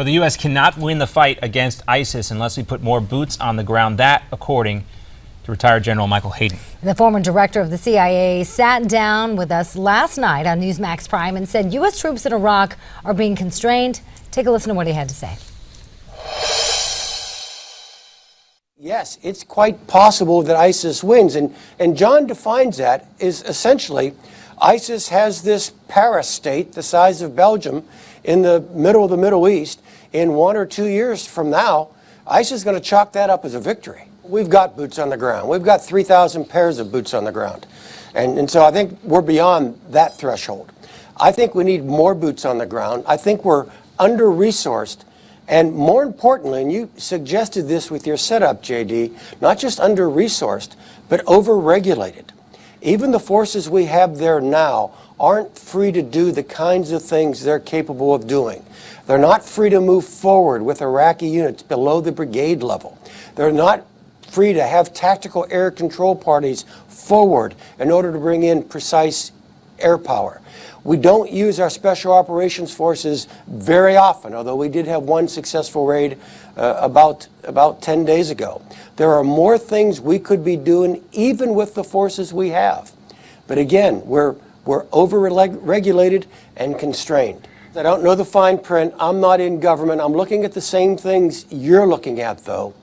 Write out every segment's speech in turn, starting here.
But the U.S. cannot win the fight against ISIS unless we put more boots on the ground. That, according to retired General Michael Hayden. The former director of the CIA sat down with us last night on Newsmax Prime and said U.S. troops in Iraq are being constrained. Take a listen to what he had to say. Yes, it's quite possible that ISIS wins. And John defines that as essentially ISIS has this para-state the size of Belgium in the middle of the Middle East. In 1 or 2 years from now, ISIS is going to chalk that up as a victory. We've got boots on the ground. We've got 3,000 pairs of boots on the ground. And so I think we're beyond that threshold. I think we need more boots on the ground. I think we're under-resourced. And more importantly, and you suggested this with your setup, JD, not just under-resourced, but over-regulated. Even the forces we have there now aren't free to do the kinds of things they're capable of doing. They're not free to move forward with Iraqi units below the brigade level. They're not free to have tactical air control parties forward in order to bring in precise air power. We don't use our special operations forces very often, although we did have one successful raid about 10 days ago. There are more things we could be doing even with the forces we have. But again, we're over-regulated and constrained. I don't know the fine print. I'm not in government. I'm looking at the same things you're looking at, though.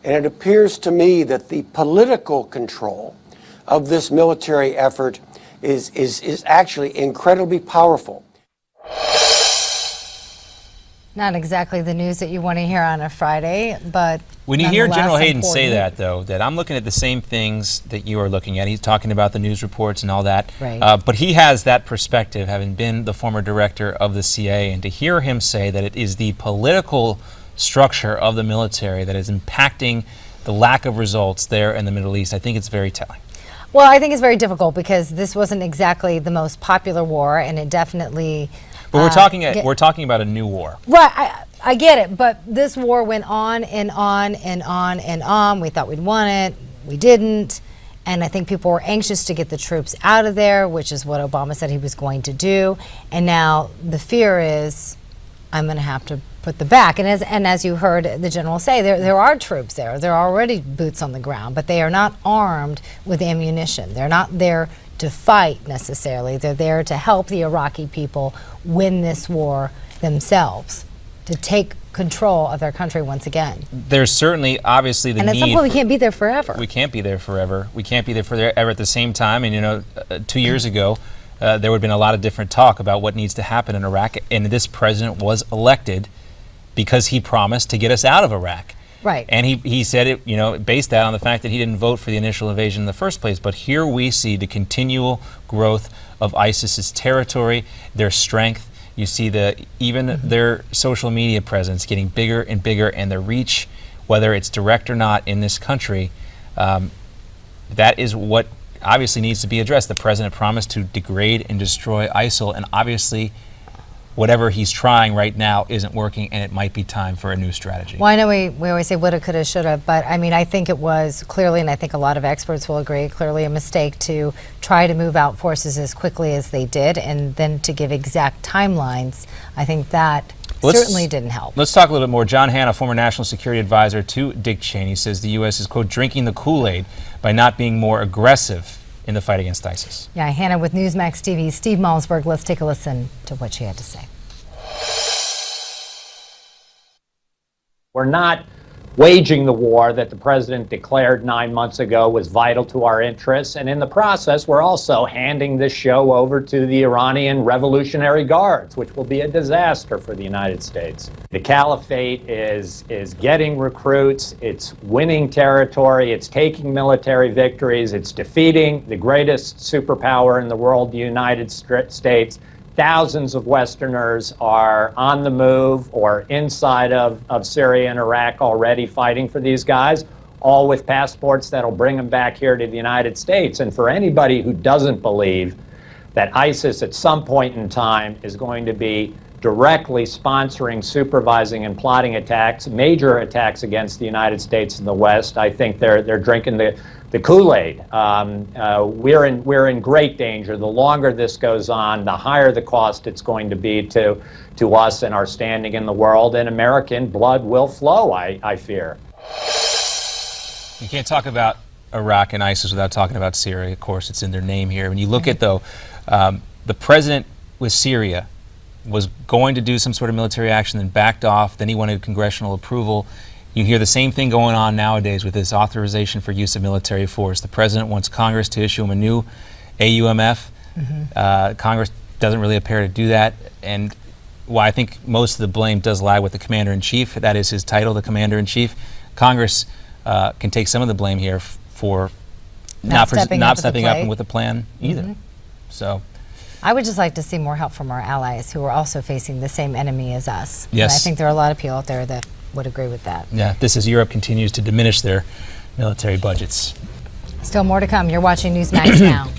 And it appears to me that the political control of this military effort is actually incredibly powerful. Not exactly the news that you want to hear on a Friday, but when you hear General Hayden say that, though, that I'm looking at the same things that you are looking at. He's talking about the news reports and all that. Right. But he has that perspective, having been the former director of the CIA, and to hear him say that it is the political structure of the military that is impacting the lack of results there in the Middle East, I think it's very telling. Well, I think it's very difficult because this wasn't exactly the most popular war, and it definitely... But we're talking about a new war. Right, I get it, but this war went on and on and on and on. We thought we'd won it, we didn't, and I think people were anxious to get the troops out of there, which is what Obama said he was going to do, and now the fear is I'm going to have to put them back. And as you heard the general say, there are troops there. There are already boots on the ground, but they are not armed with ammunition. They're not there to fight necessarily. They're there to help the Iraqi people win this war themselves, to take control of their country once again. There's certainly, obviously, the need. And at some point, we can't be there forever. We can't be there forever. We can't be there forever at the same time. And, you know, 2 years ago, there would have been a lot of different talk about what needs to happen in Iraq. And this president was elected because he promised to get us out of Iraq. Right. And he said it, you know, based that on the fact that he didn't vote for the initial invasion in the first place. But here we see the continual growth of ISIS's territory, their strength. You see even their social media presence getting bigger and bigger, and their reach, whether it's direct or not in this country. That is what obviously needs to be addressed. The president promised to degrade and destroy ISIL, and obviously whatever he's trying right now isn't working, and it might be time for a new strategy. Well, I know we always say woulda, coulda, shoulda, but I mean, I think it was clearly, and I think a lot of experts will agree, clearly a mistake to try to move out forces as quickly as they did, and then to give exact timelines. I think that certainly didn't help. Let's talk a little bit more. John Hanna, former national security advisor to Dick Cheney, says the U.S. is, quote, drinking the Kool-Aid by not being more aggressive in the fight against ISIS. Yeah, Hannah with Newsmax TV's Steve Malmsberg. Let's take a listen to what she had to say. We're not waging the war that the president declared 9 months ago was vital to our interests. And in the process, we're also handing this show over to the Iranian Revolutionary Guards, which will be a disaster for the United States. The caliphate is getting recruits, it's winning territory, it's taking military victories, it's defeating the greatest superpower in the world, the United States. Thousands of Westerners are on the move or inside of Syria and Iraq already fighting for these guys, all with passports that'll bring them back here to the United States. And for anybody who doesn't believe that ISIS at some point in time is going to be directly sponsoring, supervising, and plotting attacks, major attacks against the United States and the West, I think they're drinking the Kool-Aid. We're in great danger. The longer this goes on, the higher the cost it's going to be to us and our standing in the world, and American blood will flow, I fear. You can't talk about Iraq and ISIS without talking about Syria. Of course, it's in their name here. When you look at, though, the president with Syria was going to do some sort of military action, then backed off, then he wanted congressional approval. You hear the same thing going on nowadays with this authorization for use of military force. The president wants Congress to issue him a new AUMF. Congress doesn't really appear to do that. And while I think most of the blame does lie with the commander-in-chief, that is his title, the commander-in-chief, Congress can take some of the blame here for not stepping up with a plan either. So I would just like to see more help from our allies who are also facing the same enemy as us. Yes. And I think there are a lot of people out there that would agree with that. Yeah, this as Europe continues to diminish their military budgets. Still more to come. You're watching Newsmax Now.